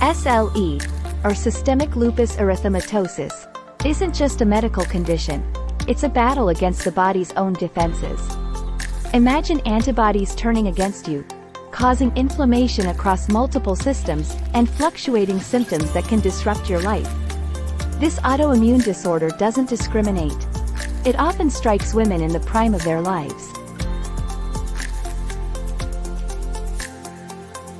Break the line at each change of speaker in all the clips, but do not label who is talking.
SLE, or systemic lupus erythematosus, isn't just a medical condition, it's a battle against the body's own defenses. Imagine antibodies turning against you, causing inflammation across multiple systems, and fluctuating symptoms that can disrupt your life. This autoimmune disorder doesn't discriminate. It often strikes women in the prime of their lives.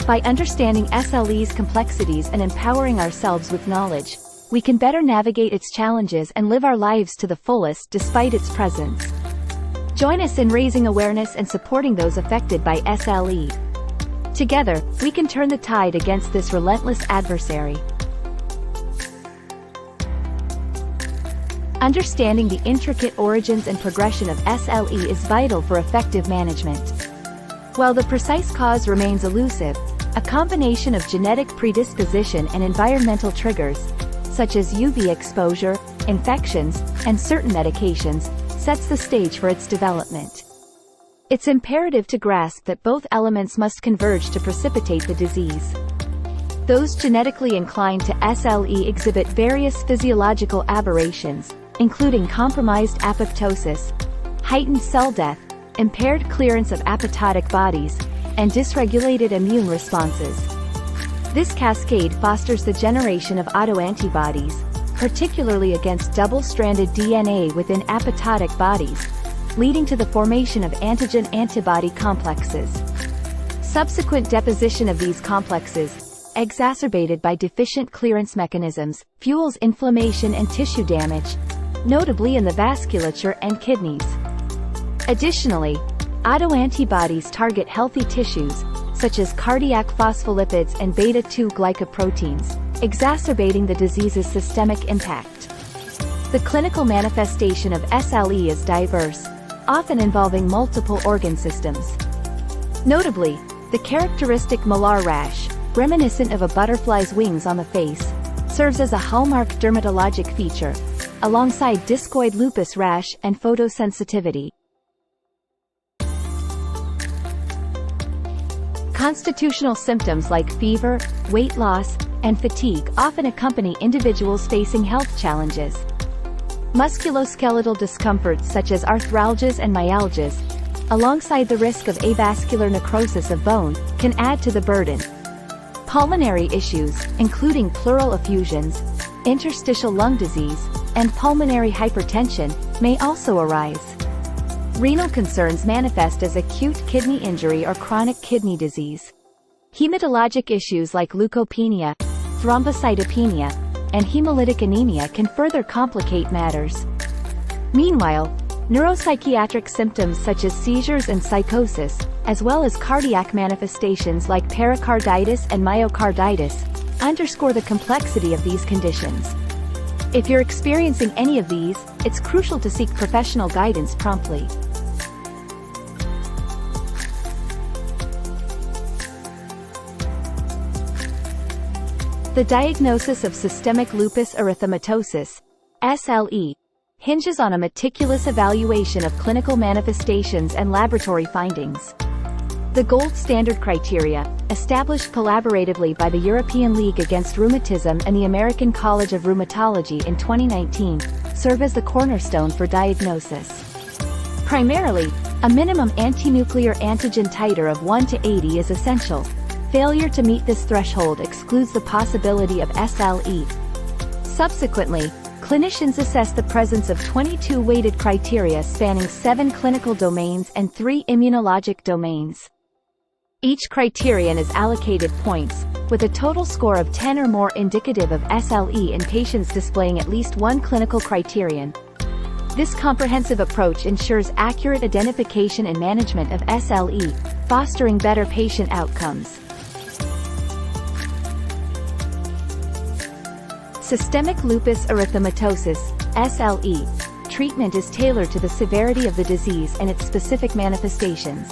By understanding SLE's complexities and empowering ourselves with knowledge, we can better navigate its challenges and live our lives to the fullest despite its presence. Join us in raising awareness and supporting those affected by SLE. Together, we can turn the tide against this relentless adversary. Understanding the intricate origins and progression of SLE is vital for effective management. While the precise cause remains elusive, a combination of genetic predisposition and environmental triggers, such as UV exposure, infections, and certain medications, sets the stage for its development. It's imperative to grasp that both elements must converge to precipitate the disease. Those genetically inclined to SLE exhibit various physiological aberrations, including compromised apoptosis, heightened cell death, impaired clearance of apoptotic bodies, and dysregulated immune responses. This cascade fosters the generation of autoantibodies, particularly against double-stranded DNA within apoptotic bodies, leading to the formation of antigen-antibody complexes. Subsequent deposition of these complexes, exacerbated by deficient clearance mechanisms, fuels inflammation and tissue damage, notably in the vasculature and kidneys. Additionally, autoantibodies target healthy tissues, such as cardiac phospholipids and beta-2 glycoproteins, exacerbating the disease's systemic impact. The clinical manifestation of SLE is diverse, often involving multiple organ systems. Notably, the characteristic malar rash, reminiscent of a butterfly's wings on the face, serves as a hallmark dermatologic feature, alongside discoid lupus rash and photosensitivity. Constitutional symptoms like fever, weight loss, and fatigue often accompany individuals facing health challenges. Musculoskeletal discomforts such as arthralgias and myalgias, alongside the risk of avascular necrosis of bone, can add to the burden. Pulmonary issues, including pleural effusions, interstitial lung disease, and pulmonary hypertension, may also arise. Renal concerns manifest as acute kidney injury or chronic kidney disease. Hematologic issues like leukopenia, thrombocytopenia, and hemolytic anemia can further complicate matters. Meanwhile, neuropsychiatric symptoms such as seizures and psychosis, as well as cardiac manifestations like pericarditis and myocarditis, underscore the complexity of these conditions. If you're experiencing any of these, it's crucial to seek professional guidance promptly. The diagnosis of systemic lupus erythematosus, SLE, hinges on a meticulous evaluation of clinical manifestations and laboratory findings. The gold standard criteria, established collaboratively by the European League Against Rheumatism and the American College of Rheumatology in 2019, serve as the cornerstone for diagnosis. Primarily, a minimum antinuclear antigen titer of 1 to 80 is essential. Failure to meet this threshold excludes the possibility of SLE. Subsequently, clinicians assess the presence of 22 weighted criteria spanning 7 clinical domains and 3 immunologic domains. Each criterion is allocated points, with a total score of 10 or more indicative of SLE in patients displaying at least one clinical criterion. This comprehensive approach ensures accurate identification and management of SLE, fostering better patient outcomes. Systemic lupus erythematosus, SLE, treatment is tailored to the severity of the disease and its specific manifestations.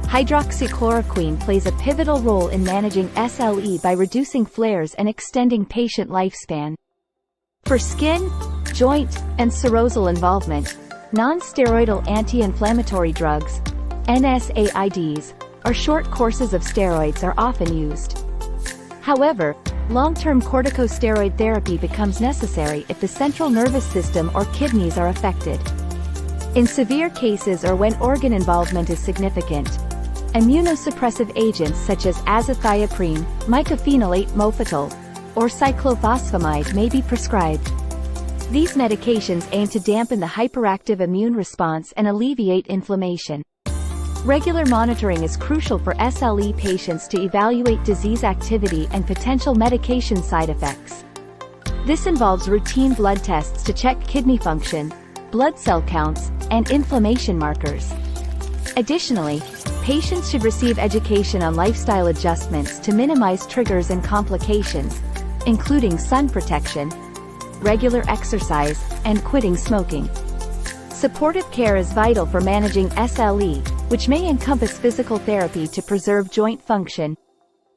Hydroxychloroquine plays a pivotal role in managing SLE by reducing flares and extending patient lifespan. For skin, joint, and serosal involvement, non-steroidal anti-inflammatory drugs, NSAIDs, or short courses of steroids are often used. However, Long-term corticosteroid therapy becomes necessary if the central nervous system or kidneys are affected. In severe cases or when organ involvement is significant, immunosuppressive agents such as azathioprine, mycophenolate mofetil, or cyclophosphamide may be prescribed. These medications aim to dampen the hyperactive immune response and alleviate inflammation. Regular monitoring is crucial for SLE patients to evaluate disease activity and potential medication side effects. This involves routine blood tests to check kidney function, blood cell counts, and inflammation markers. Additionally, patients should receive education on lifestyle adjustments to minimize triggers and complications, including sun protection, regular exercise, and quitting smoking. Supportive care is vital for managing SLE, which may encompass physical therapy to preserve joint function,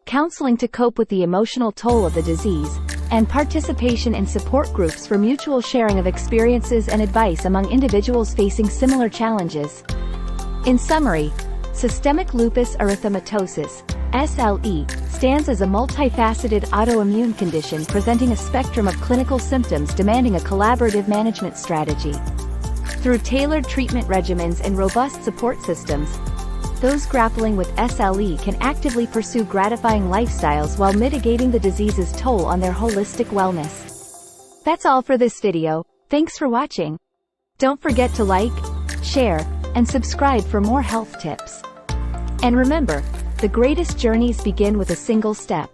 counseling to cope with the emotional toll of the disease, and participation in support groups for mutual sharing of experiences and advice among individuals facing similar challenges. In summary, systemic lupus erythematosus, SLE, stands as a multifaceted autoimmune condition presenting a spectrum of clinical symptoms demanding a collaborative management strategy. Through tailored treatment regimens and robust support systems, those grappling with SLE can actively pursue gratifying lifestyles while mitigating the disease's toll on their holistic wellness. That's all for this video. Thanks for watching. Don't forget to like, share, and subscribe for more health tips. And remember, the greatest journeys begin with a single step.